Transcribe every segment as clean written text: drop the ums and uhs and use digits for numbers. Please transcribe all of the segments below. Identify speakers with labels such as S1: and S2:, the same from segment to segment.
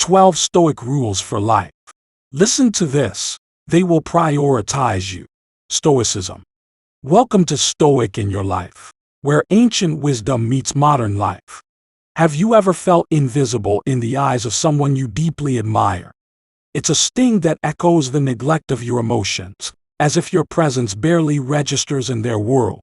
S1: 12 Stoic Rules for Life. Listen to this. They will prioritize you. Stoicism. Welcome to Stoic in Your Life, where ancient wisdom meets modern life. Have you ever felt invisible in the eyes of someone you deeply admire? It's a sting that echoes the neglect of your emotions, as if your presence barely registers in their world.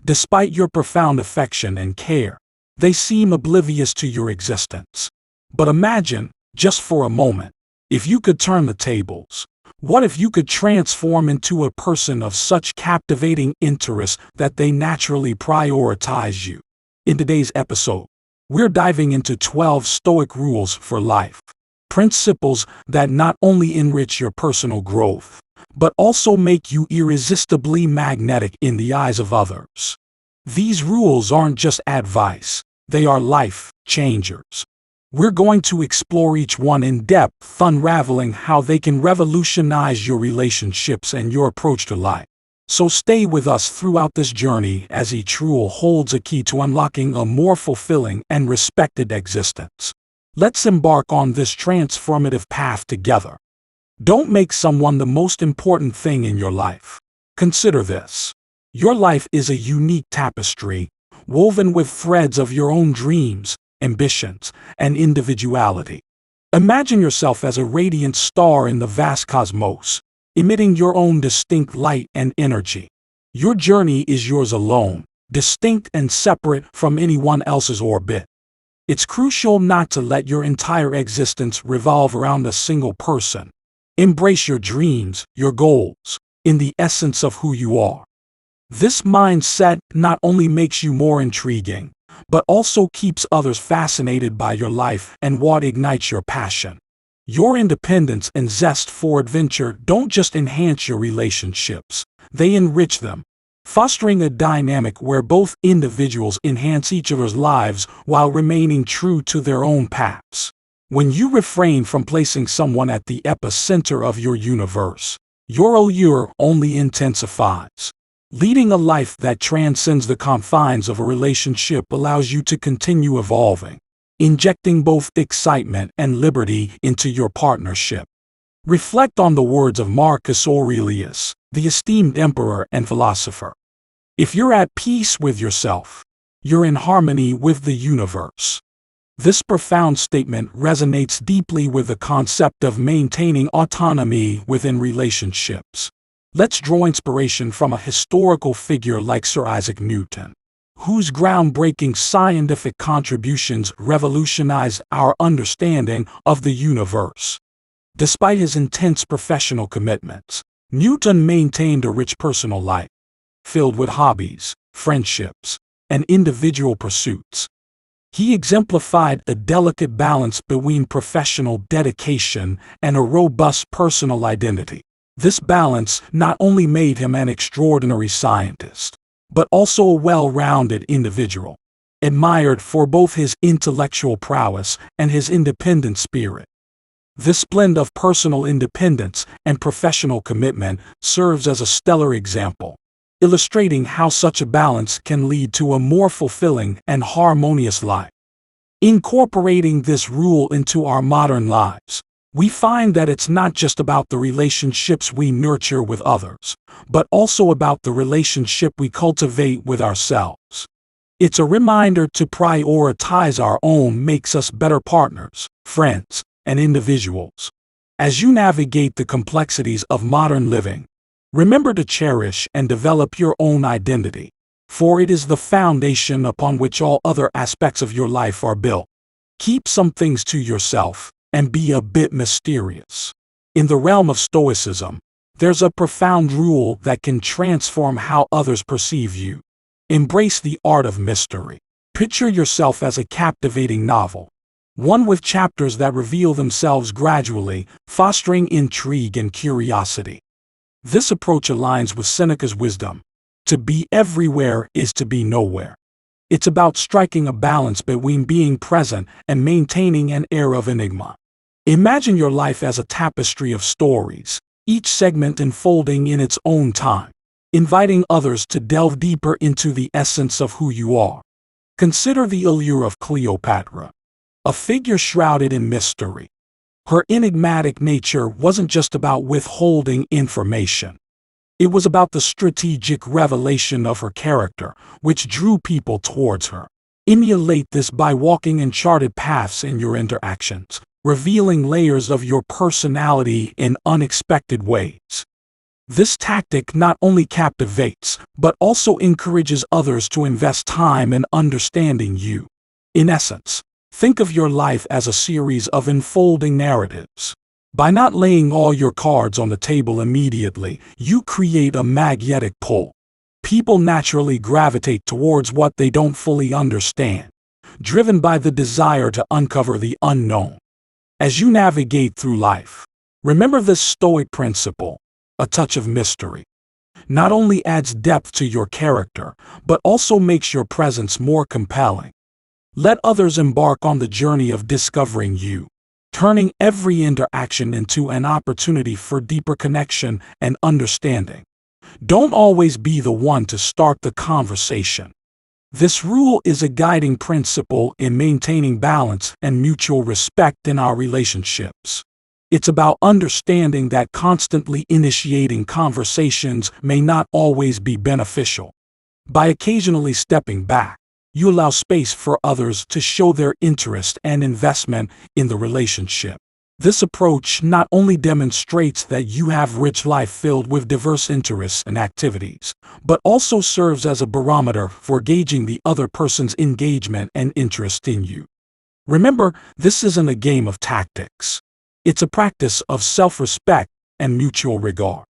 S1: Despite your profound affection and care, they seem oblivious to your existence. But imagine, just for a moment, if you could turn the tables. What if you could transform into a person of such captivating interest that they naturally prioritize you? In today's episode, we're diving into 12 Stoic rules for life. Principles that not only enrich your personal growth, but also make you irresistibly magnetic in the eyes of others. These rules aren't just advice, they are life changers. We're going to explore each one in depth, unraveling how they can revolutionize your relationships and your approach to life. So stay with us throughout this journey, as each rule holds a key to unlocking a more fulfilling and respected existence. Let's embark on this transformative path together. Don't make someone the most important thing in your life. Consider this. Your life is a unique tapestry, woven with threads of your own dreams, ambitions, and individuality. Imagine yourself as a radiant star in the vast cosmos, emitting your own distinct light and energy. Your journey is yours alone, distinct and separate from anyone else's orbit. It's crucial not to let your entire existence revolve around a single person. Embrace your dreams, your goals, in the essence of who you are. This mindset not only makes you more intriguing, but also keeps others fascinated by your life and what ignites your passion. Your independence and zest for adventure don't just enhance your relationships, they enrich them, fostering a dynamic where both individuals enhance each other's lives while remaining true to their own paths. When you refrain from placing someone at the epicenter of your universe, your allure only intensifies. Leading a life that transcends the confines of a relationship allows you to continue evolving, injecting both excitement and liberty into your partnership. Reflect on the words of Marcus Aurelius, the esteemed emperor and philosopher. If you're at peace with yourself, you're in harmony with the universe. This profound statement resonates deeply with the concept of maintaining autonomy within relationships. Let's draw inspiration from a historical figure like Sir Isaac Newton, whose groundbreaking scientific contributions revolutionized our understanding of the universe. Despite his intense professional commitments, Newton maintained a rich personal life, filled with hobbies, friendships, and individual pursuits. He exemplified a delicate balance between professional dedication and a robust personal identity. This balance not only made him an extraordinary scientist, but also a well-rounded individual, admired for both his intellectual prowess and his independent spirit. This blend of personal independence and professional commitment serves as a stellar example, illustrating how such a balance can lead to a more fulfilling and harmonious life. Incorporating this rule into our modern lives, we find that it's not just about the relationships we nurture with others, but also about the relationship we cultivate with ourselves. It's a reminder to prioritize our own makes us better partners, friends, and individuals. As you navigate the complexities of modern living, remember to cherish and develop your own identity, for it is the foundation upon which all other aspects of your life are built. Keep some things to yourself and be a bit mysterious. In the realm of Stoicism, there's a profound rule that can transform how others perceive you. Embrace the art of mystery. Picture yourself as a captivating novel, one with chapters that reveal themselves gradually, fostering intrigue and curiosity. This approach aligns with Seneca's wisdom. To be everywhere is to be nowhere. It's about striking a balance between being present and maintaining an air of enigma. Imagine your life as a tapestry of stories, each segment unfolding in its own time, inviting others to delve deeper into the essence of who you are. Consider the allure of Cleopatra, a figure shrouded in mystery, Her enigmatic nature wasn't just about withholding information. It was about the strategic revelation of her character, which drew people towards her. Emulate this by walking uncharted paths in your interactions, revealing layers of your personality in unexpected ways. This tactic not only captivates, but also encourages others to invest time in understanding you. In essence, think of your life as a series of unfolding narratives. By not laying all your cards on the table immediately, you create a magnetic pull. People naturally gravitate towards what they don't fully understand, driven by the desire to uncover the unknown. As you navigate through life, remember this Stoic principle: a touch of mystery not only adds depth to your character, but also makes your presence more compelling. Let others embark on the journey of discovering you, turning every interaction into an opportunity for deeper connection and understanding. Don't always be the one to start the conversation. This rule is a guiding principle in maintaining balance and mutual respect in our relationships. It's about understanding that constantly initiating conversations may not always be beneficial. By occasionally stepping back, you allow space for others to show their interest and investment in the relationship. This approach not only demonstrates that you have a rich life filled with diverse interests and activities, but also serves as a barometer for gauging the other person's engagement and interest in you. Remember, this isn't a game of tactics. It's a practice of self-respect and mutual regard.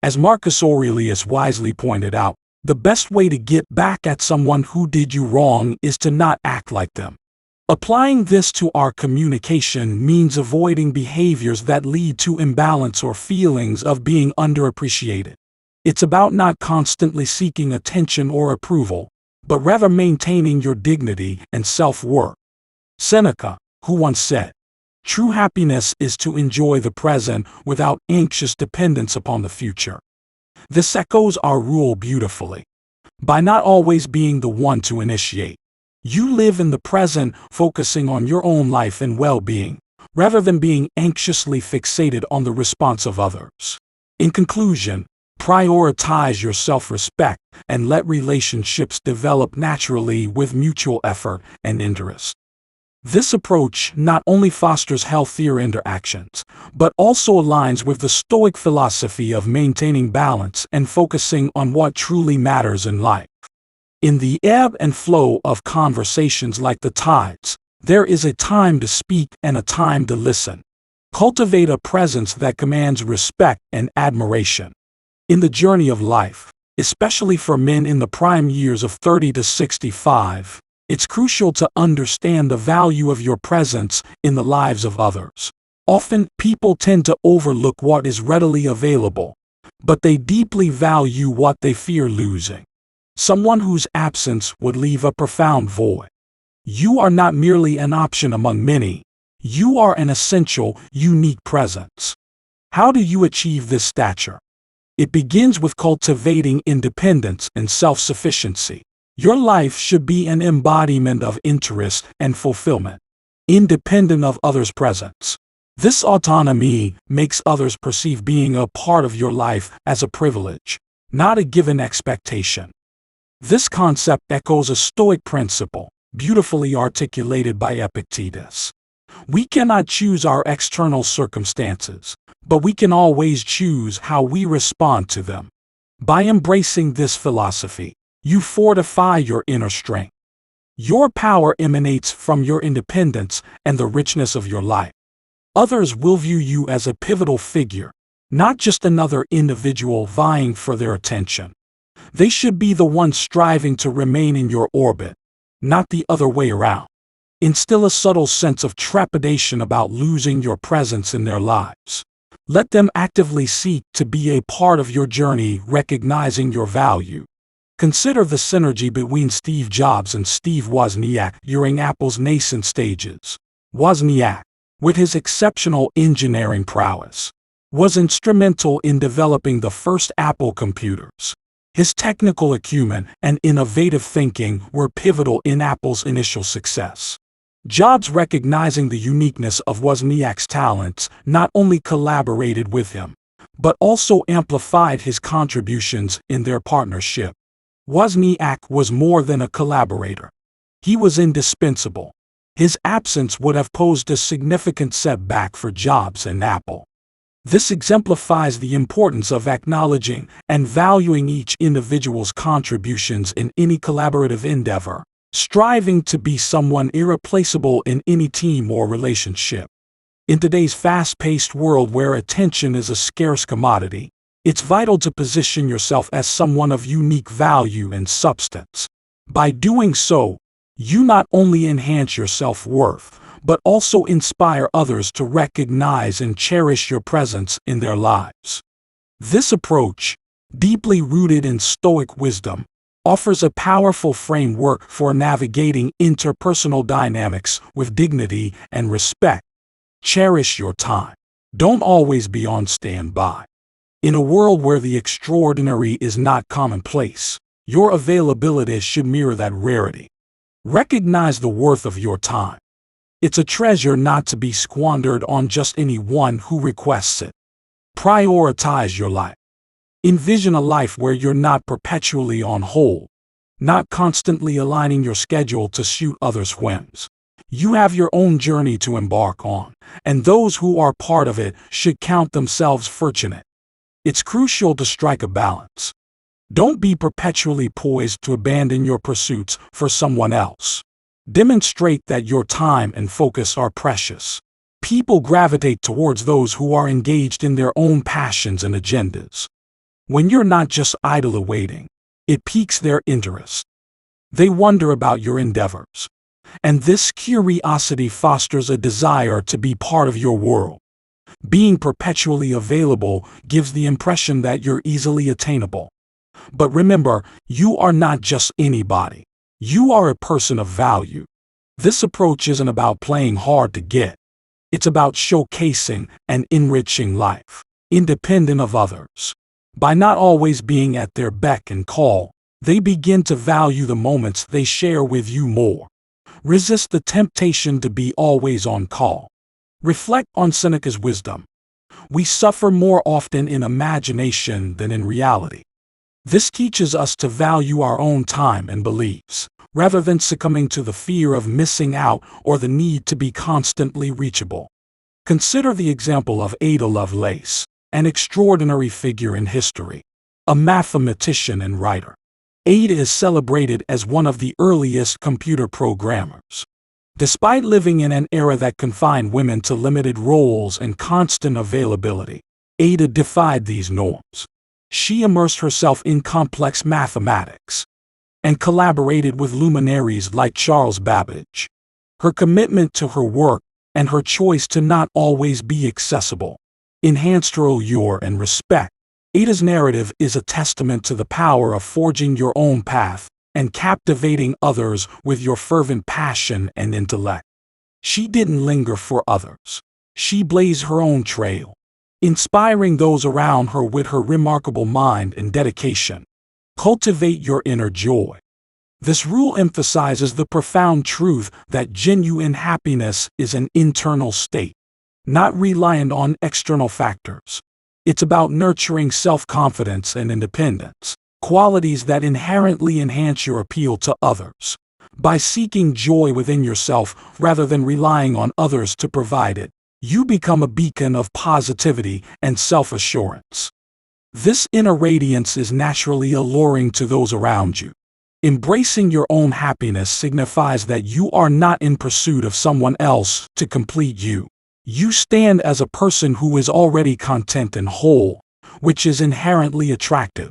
S1: As Marcus Aurelius wisely pointed out, the best way to get back at someone who did you wrong is to not act like them. Applying this to our communication means avoiding behaviors that lead to imbalance or feelings of being underappreciated. It's about not constantly seeking attention or approval, but rather maintaining your dignity and self-worth. Seneca, who once said, "True happiness is to enjoy the present without anxious dependence upon the future." This echoes our rule beautifully. By not always being the one to initiate, you live in the present, focusing on your own life and well-being, rather than being anxiously fixated on the response of others. In conclusion, prioritize your self-respect and let relationships develop naturally with mutual effort and interest. This approach not only fosters healthier interactions, but also aligns with the Stoic philosophy of maintaining balance and focusing on what truly matters in life. In the ebb and flow of conversations like the tides, there is a time to speak and a time to listen. Cultivate a presence that commands respect and admiration. In the journey of life, especially for men in the prime years of 30 to 65, it's crucial to understand the value of your presence in the lives of others. Often, people tend to overlook what is readily available, but they deeply value what they fear losing. Someone whose absence would leave a profound void. You are not merely an option among many. You are an essential, unique presence. How do you achieve this stature? It begins with cultivating independence and self-sufficiency. Your life should be an embodiment of interest and fulfillment, independent of others' presence. This autonomy makes others perceive being a part of your life as a privilege, not a given expectation. This concept echoes a Stoic principle, beautifully articulated by Epictetus. We cannot choose our external circumstances, but we can always choose how we respond to them. By embracing this philosophy, you fortify your inner strength. Your power emanates from your independence and the richness of your life. Others will view you as a pivotal figure, not just another individual vying for their attention. They should be the ones striving to remain in your orbit, not the other way around. Instill a subtle sense of trepidation about losing your presence in their lives. Let them actively seek to be a part of your journey, recognizing your value. Consider the synergy between Steve Jobs and Steve Wozniak during Apple's nascent stages. Wozniak, with his exceptional engineering prowess, was instrumental in developing the first Apple computers. His technical acumen and innovative thinking were pivotal in Apple's initial success. Jobs, recognizing the uniqueness of Wozniak's talents, not only collaborated with him, but also amplified his contributions in their partnership. Wozniak was more than a collaborator. He was indispensable. His absence would have posed a significant setback for Jobs and Apple. This exemplifies the importance of acknowledging and valuing each individual's contributions in any collaborative endeavor, striving to be someone irreplaceable in any team or relationship. In today's fast-paced world where attention is a scarce commodity, it's vital to position yourself as someone of unique value and substance. By doing so, you not only enhance your self-worth, but also inspire others to recognize and cherish your presence in their lives. This approach, deeply rooted in Stoic wisdom, offers a powerful framework for navigating interpersonal dynamics with dignity and respect. Cherish your time. Don't always be on standby. In a world where the extraordinary is not commonplace, your availability should mirror that rarity. Recognize the worth of your time. It's a treasure not to be squandered on just anyone who requests it. Prioritize your life. Envision a life where you're not perpetually on hold, not constantly aligning your schedule to suit others' whims. You have your own journey to embark on, and those who are part of it should count themselves fortunate. It's crucial to strike a balance. Don't be perpetually poised to abandon your pursuits for someone else. Demonstrate that your time and focus are precious. People gravitate towards those who are engaged in their own passions and agendas. When you're not just idle awaiting, it piques their interest. They wonder about your endeavors. And this curiosity fosters a desire to be part of your world. Being perpetually available gives the impression that you're easily attainable. But remember, you are not just anybody. You are a person of value. This approach isn't about playing hard to get. It's about showcasing and enriching life, independent of others. By not always being at their beck and call, they begin to value the moments they share with you more. Resist the temptation to be always on call. Reflect on Seneca's wisdom. We suffer more often in imagination than in reality. This teaches us to value our own time and beliefs, rather than succumbing to the fear of missing out or the need to be constantly reachable. Consider the example of Ada Lovelace, an extraordinary figure in history, a mathematician and writer. Ada is celebrated as one of the earliest computer programmers. Despite living in an era that confined women to limited roles and constant availability, Ada defied these norms. She immersed herself in complex mathematics and collaborated with luminaries like Charles Babbage. Her commitment to her work and her choice to not always be accessible enhanced her allure and respect. Ada's narrative is a testament to the power of forging your own path and captivating others with your fervent passion and intellect. She didn't linger for others. She blazed her own trail, inspiring those around her with her remarkable mind and dedication. Cultivate your inner joy. This rule emphasizes the profound truth that genuine happiness is an internal state, not reliant on external factors. It's about nurturing self-confidence and independence, qualities that inherently enhance your appeal to others. By seeking joy within yourself rather than relying on others to provide it, you become a beacon of positivity and self-assurance. This inner radiance is naturally alluring to those around you. Embracing your own happiness signifies that you are not in pursuit of someone else to complete you. You stand as a person who is already content and whole, which is inherently attractive.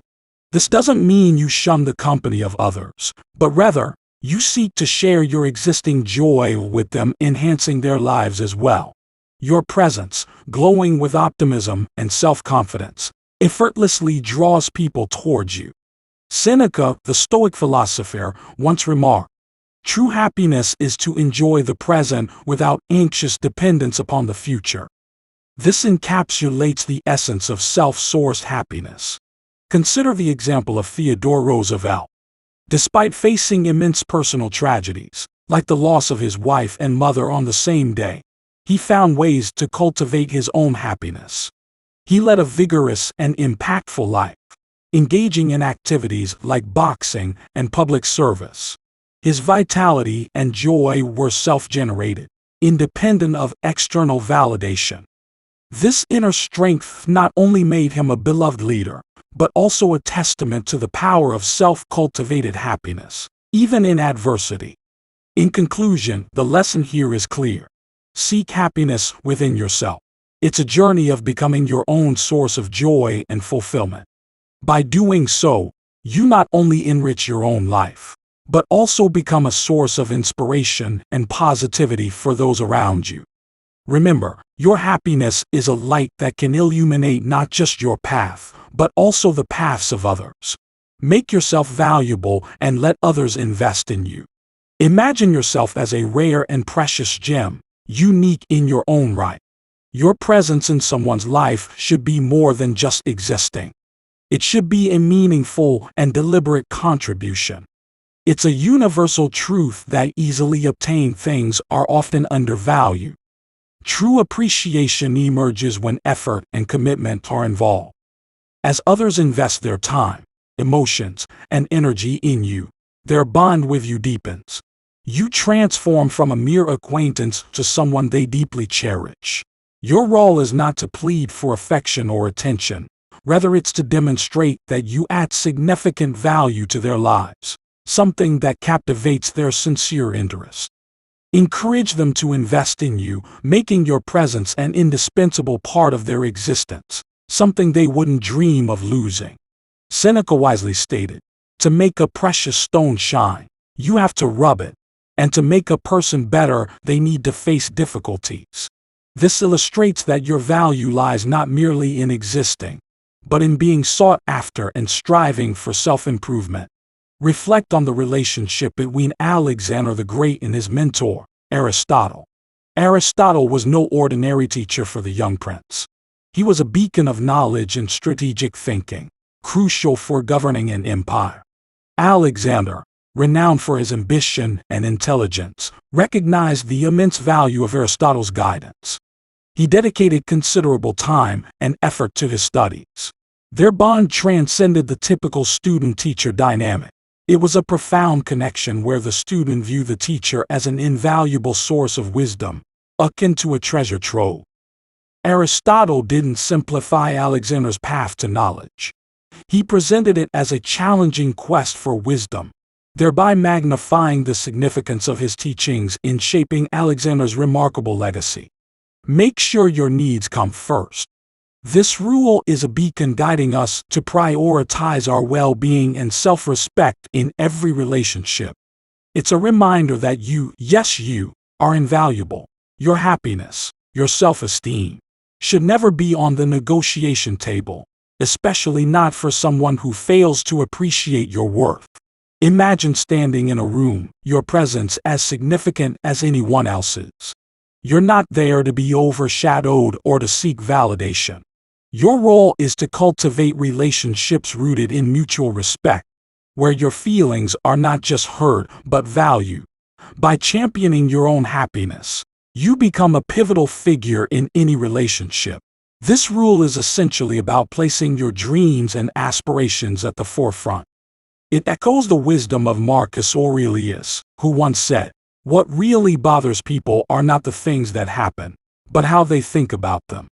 S1: This doesn't mean you shun the company of others, but rather, you seek to share your existing joy with them, enhancing their lives as well. Your presence, glowing with optimism and self-confidence, effortlessly draws people towards you. Seneca, the Stoic philosopher, once remarked, "True happiness is to enjoy the present without anxious dependence upon the future." This encapsulates the essence of self-sourced happiness. Consider the example of Theodore Roosevelt. Despite facing immense personal tragedies, Like the loss of his wife and mother on the same day, he found ways to cultivate his own happiness. He led a vigorous and impactful life, engaging in activities like boxing and public service. His vitality and joy were self-generated, independent of external validation. This inner strength not only made him a beloved leader, but also a testament to the power of self-cultivated happiness, even in adversity. In conclusion, the lesson here is clear. Seek happiness within yourself. It's a journey of becoming your own source of joy and fulfillment. By doing so, you not only enrich your own life, but also become a source of inspiration and positivity for those around you. Remember, your happiness is a light that can illuminate not just your path, but also the paths of others. Make yourself valuable and let others invest in you. Imagine yourself as a rare and precious gem, unique in your own right. Your presence in someone's life should be more than just existing. It should be a meaningful and deliberate contribution. It's a universal truth that easily obtained things are often undervalued. True appreciation emerges when effort and commitment are involved. As others invest their time, emotions, and energy in you, their bond with you deepens. You transform from a mere acquaintance to someone they deeply cherish. Your role is not to plead for affection or attention. Rather, it's to demonstrate that you add significant value to their lives, something that captivates their sincere interest. Encourage them to invest in you, making your presence an indispensable part of their existence, something they wouldn't dream of losing. Seneca wisely stated, "To make a precious stone shine, you have to rub it, and to make a person better, they need to face difficulties." This illustrates that your value lies not merely in existing, but in being sought after and striving for self-improvement. Reflect on the relationship between Alexander the Great and his mentor, Aristotle. Aristotle was no ordinary teacher for the young prince. He was a beacon of knowledge and strategic thinking, crucial for governing an empire. Alexander, renowned for his ambition and intelligence, recognized the immense value of Aristotle's guidance. He dedicated considerable time and effort to his studies. Their bond transcended the typical student-teacher dynamic. It was a profound connection where the student viewed the teacher as an invaluable source of wisdom, akin to a treasure trove. Aristotle didn't simplify Alexander's path to knowledge. He presented it as a challenging quest for wisdom, thereby magnifying the significance of his teachings in shaping Alexander's remarkable legacy. Make sure your needs come first. This rule is a beacon guiding us to prioritize our well-being and self-respect in every relationship. It's a reminder that you, yes you, are invaluable. Your happiness, your self-esteem, should never be on the negotiation table, especially not for someone who fails to appreciate your worth. Imagine standing in a room, your presence as significant as anyone else's. You're not there to be overshadowed or to seek validation. Your role is to cultivate relationships rooted in mutual respect, where your feelings are not just heard but valued. By championing your own happiness, you become a pivotal figure in any relationship. This rule is essentially about placing your dreams and aspirations at the forefront. It echoes the wisdom of Marcus Aurelius, who once said, "What really bothers people are not the things that happen, but how they think about them."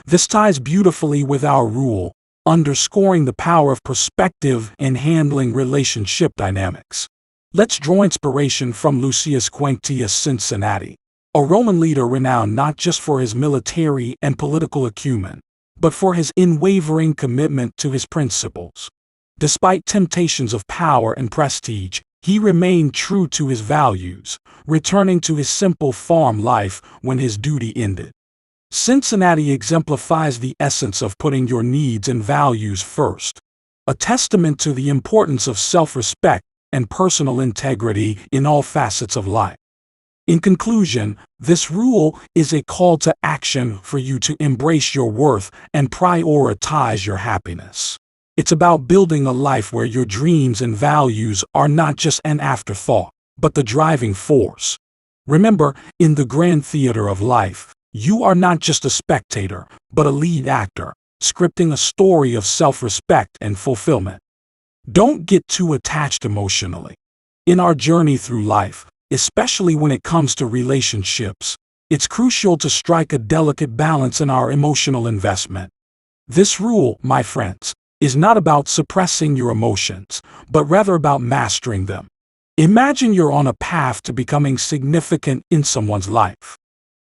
S1: This ties beautifully with our rule, underscoring the power of perspective in handling relationship dynamics. Let's draw inspiration from Lucius Quinctius Cincinnatus, a Roman leader renowned not just for his military and political acumen, but for his unwavering commitment to his principles. Despite temptations of power and prestige, he remained true to his values, returning to his simple farm life when his duty ended. Cincinnati exemplifies the essence of putting your needs and values first, a testament to the importance of self-respect and personal integrity in all facets of life. In conclusion, this rule is a call to action for you to embrace your worth and prioritize your happiness. It's about building a life where your dreams and values are not just an afterthought, but the driving force. Remember, in the grand theater of life, you are not just a spectator, but a lead actor, scripting a story of self-respect and fulfillment. Don't get too attached emotionally. In our journey through life, especially when it comes to relationships, it's crucial to strike a delicate balance in our emotional investment. This rule, my friends, is not about suppressing your emotions, but rather about mastering them. Imagine you're on a path to becoming significant in someone's life.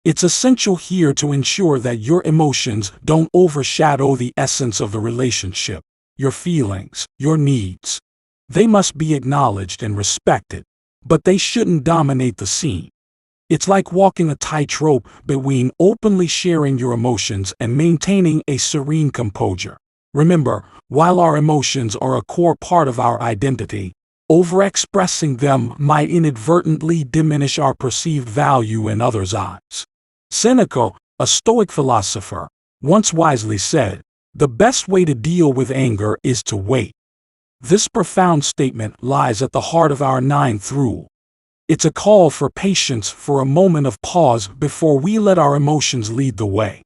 S1: It's essential here to ensure that your emotions don't overshadow the essence of the relationship, your feelings, your needs. They must be acknowledged and respected, but they shouldn't dominate the scene. It's like walking a tightrope between openly sharing your emotions and maintaining a serene composure. Remember, while our emotions are a core part of our identity, overexpressing them might inadvertently diminish our perceived value in others' eyes. Seneca, a Stoic philosopher, once wisely said, "The best way to deal with anger is to wait." This profound statement lies at the heart of our ninth rule. It's a call for patience, for a moment of pause before we let our emotions lead the way.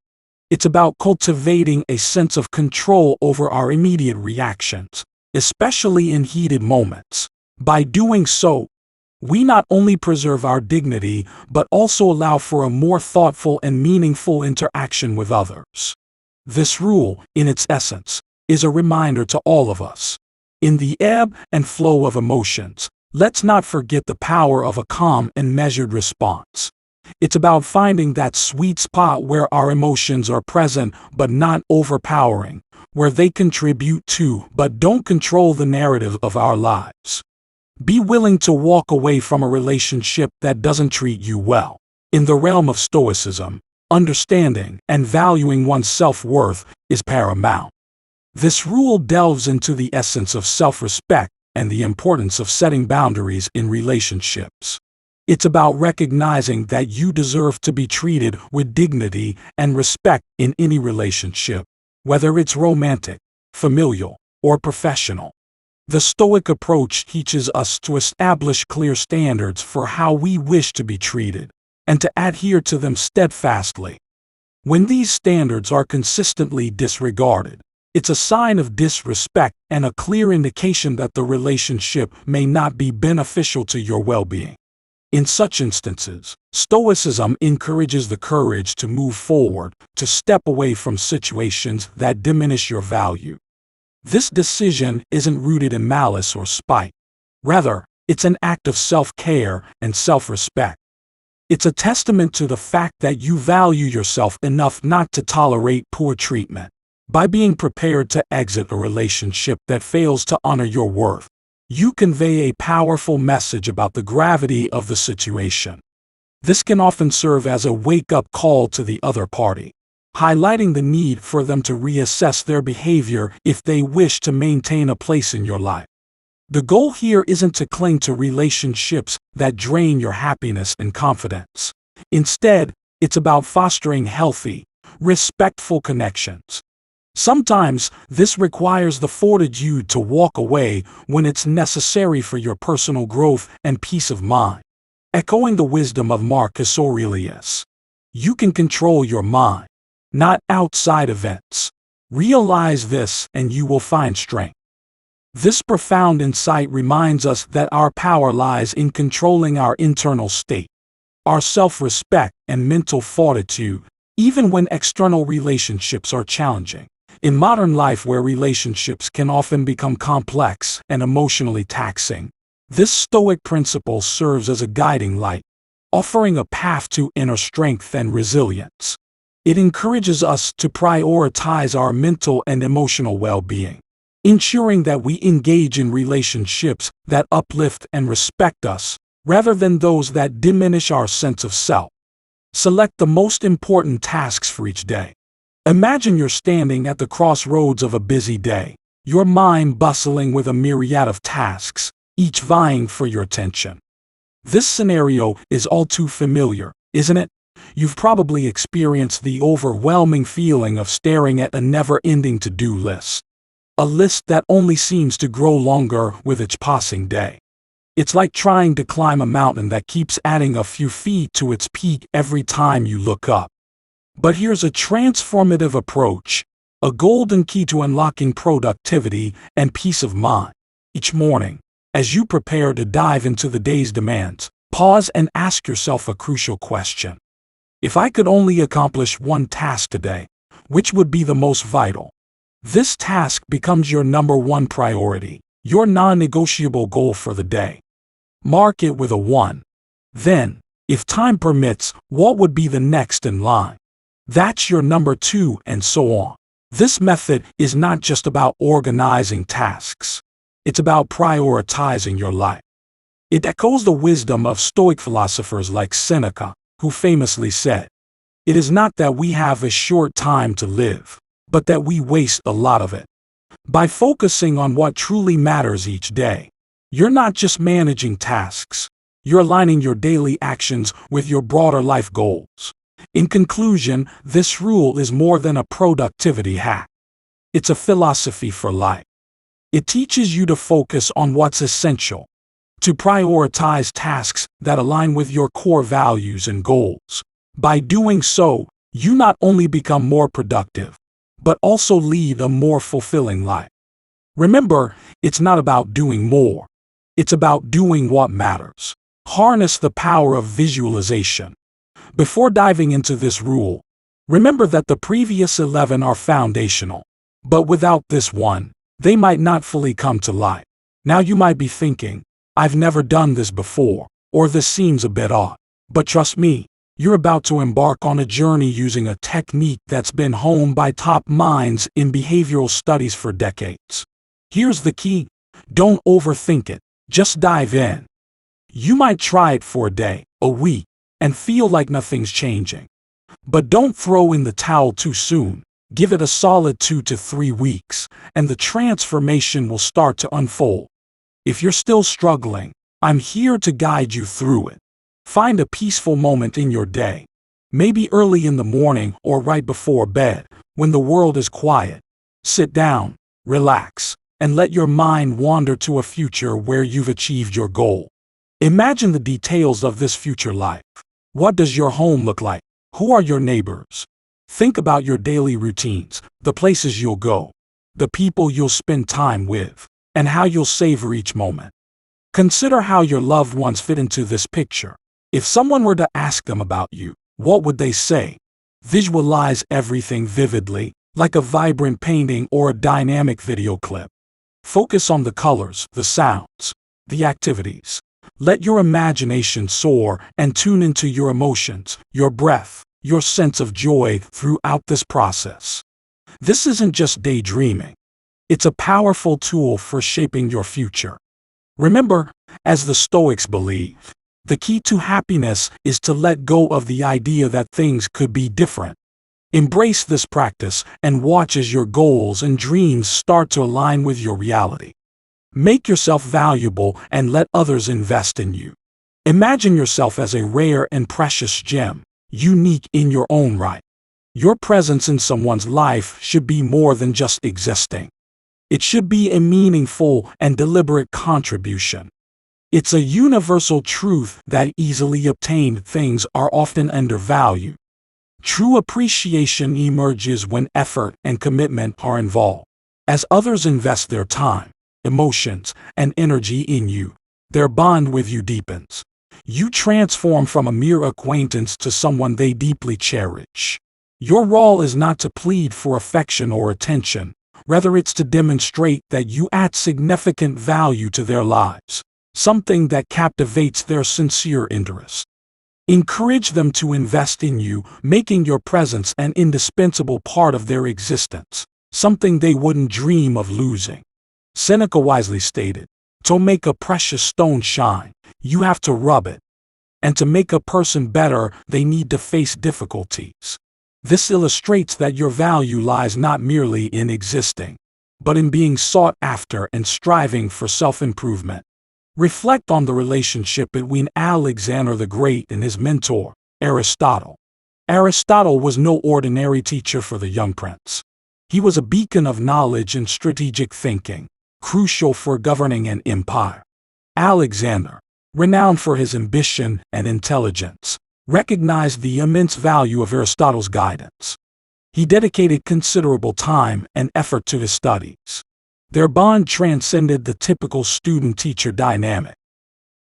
S1: It's about cultivating a sense of control over our immediate reactions, especially in heated moments. By doing so, we not only preserve our dignity, but also allow for a more thoughtful and meaningful interaction with others. This rule, in its essence, is a reminder to all of us. In the ebb and flow of emotions, let's not forget the power of a calm and measured response. It's about finding that sweet spot where our emotions are present but not overpowering, where they contribute to but don't control the narrative of our lives. Be willing to walk away from a relationship that doesn't treat you well. In the realm of Stoicism, understanding and valuing one's self-worth is paramount. This rule delves into the essence of self-respect and the importance of setting boundaries in relationships. It's about recognizing that you deserve to be treated with dignity and respect in any relationship, whether it's romantic, familial, or professional. The Stoic approach teaches us to establish clear standards for how we wish to be treated, and to adhere to them steadfastly. When these standards are consistently disregarded, it's a sign of disrespect and a clear indication that the relationship may not be beneficial to your well-being. In such instances, Stoicism encourages the courage to move forward, to step away from situations that diminish your value. This decision isn't rooted in malice or spite. Rather, it's an act of self-care and self-respect. It's a testament to the fact that you value yourself enough not to tolerate poor treatment. By being prepared to exit a relationship that fails to honor your worth, you convey a powerful message about the gravity of the situation. This can often serve as a wake-up call to the other party, highlighting the need for them to reassess their behavior if they wish to maintain a place in your life. The goal here isn't to cling to relationships that drain your happiness and confidence. Instead, it's about fostering healthy, respectful connections. Sometimes, this requires the fortitude to walk away when it's necessary for your personal growth and peace of mind. Echoing the wisdom of Marcus Aurelius, you can control your mind, not outside events. Realize this and you will find strength. This profound insight reminds us that our power lies in controlling our internal state, our self-respect and mental fortitude, even when external relationships are challenging. In modern life, where relationships can often become complex and emotionally taxing, this Stoic principle serves as a guiding light, offering a path to inner strength and resilience. It encourages us to prioritize our mental and emotional well-being, ensuring that we engage in relationships that uplift and respect us, rather than those that diminish our sense of self. Select the most important tasks for each day. Imagine you're standing at the crossroads of a busy day, your mind bustling with a myriad of tasks, each vying for your attention. This scenario is all too familiar, isn't it? You've probably experienced the overwhelming feeling of staring at a never-ending to-do list. A list that only seems to grow longer with each passing day. It's like trying to climb a mountain that keeps adding a few feet to its peak every time you look up. But here's a transformative approach, a golden key to unlocking productivity and peace of mind. Each morning, as you prepare to dive into the day's demands, pause and ask yourself a crucial question. If I could only accomplish one task today, which would be the most vital? This task becomes your number one priority, your non-negotiable goal for the day. Mark it with a 1. Then, if time permits, what would be the next in line? That's your number 2, and so on. This method is not just about organizing tasks. It's about prioritizing your life. It echoes the wisdom of Stoic philosophers like Seneca, who famously said, "It is not that we have a short time to live, but that we waste a lot of it." By focusing on what truly matters each day, you're not just managing tasks, you're aligning your daily actions with your broader life goals. In conclusion, this rule is more than a productivity hack. It's a philosophy for life. It teaches you to focus on what's essential, to prioritize tasks that align with your core values and goals. By doing so, you not only become more productive, but also lead a more fulfilling life. Remember, it's not about doing more. It's about doing what matters. Harness the power of visualization. Before diving into this rule, remember that the previous 11 are foundational. But without this one, they might not fully come to life. Now you might be thinking, "I've never done this before," or "This seems a bit odd." But trust me, you're about to embark on a journey using a technique that's been honed by top minds in behavioral studies for decades. Here's the key: don't overthink it, just dive in. You might try it for a day, a week, and feel like nothing's changing. But don't throw in the towel too soon. Give it a solid 2 to 3 weeks, and the transformation will start to unfold. If you're still struggling, I'm here to guide you through it. Find a peaceful moment in your day, maybe early in the morning or right before bed, when the world is quiet. Sit down, relax, and let your mind wander to a future where you've achieved your goal. Imagine the details of this future life. What does your home look like? Who are your neighbors? Think about your daily routines, the places you'll go, the people you'll spend time with, and how you'll savor each moment. Consider how your loved ones fit into this picture. If someone were to ask them about you, what would they say? Visualize everything vividly, like a vibrant painting or a dynamic video clip. Focus on the colors, the sounds, the activities. Let your imagination soar and tune into your emotions, your breath, your sense of joy throughout this process. This isn't just daydreaming. It's a powerful tool for shaping your future. Remember, as the Stoics believe, the key to happiness is to let go of the idea that things could be different. Embrace this practice and watch as your goals and dreams start to align with your reality. Make yourself valuable and let others invest in you. Imagine yourself as a rare and precious gem, unique in your own right. Your presence in someone's life should be more than just existing. It should be a meaningful and deliberate contribution. It's a universal truth that easily obtained things are often undervalued. True appreciation emerges when effort and commitment are involved. As others invest their time, emotions, and energy in you, their bond with you deepens. You transform from a mere acquaintance to someone they deeply cherish. Your role is not to plead for affection or attention, rather it's to demonstrate that you add significant value to their lives, something that captivates their sincere interest. Encourage them to invest in you, making your presence an indispensable part of their existence, something they wouldn't dream of losing. Seneca wisely stated, "To make a precious stone shine, you have to rub it. And to make a person better, they need to face difficulties." This illustrates that your value lies not merely in existing, but in being sought after and striving for self-improvement. Reflect on the relationship between Alexander the Great and his mentor, Aristotle. Aristotle was no ordinary teacher for the young prince. He was a beacon of knowledge and strategic thinking, crucial for governing an empire. Alexander, renowned for his ambition and intelligence, recognized the immense value of Aristotle's guidance. He dedicated considerable time and effort to his studies. Their bond transcended the typical student-teacher dynamic.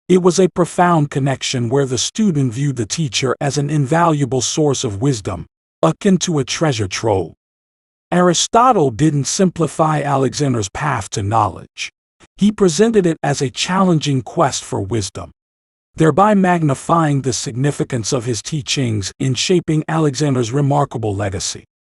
S1: It was a profound connection where the student viewed the teacher as an invaluable source of wisdom, akin to a treasure trove. Aristotle didn't simplify Alexander's path to knowledge. He presented it as a challenging quest for wisdom, thereby magnifying the significance of his teachings in shaping Alexander's remarkable legacy.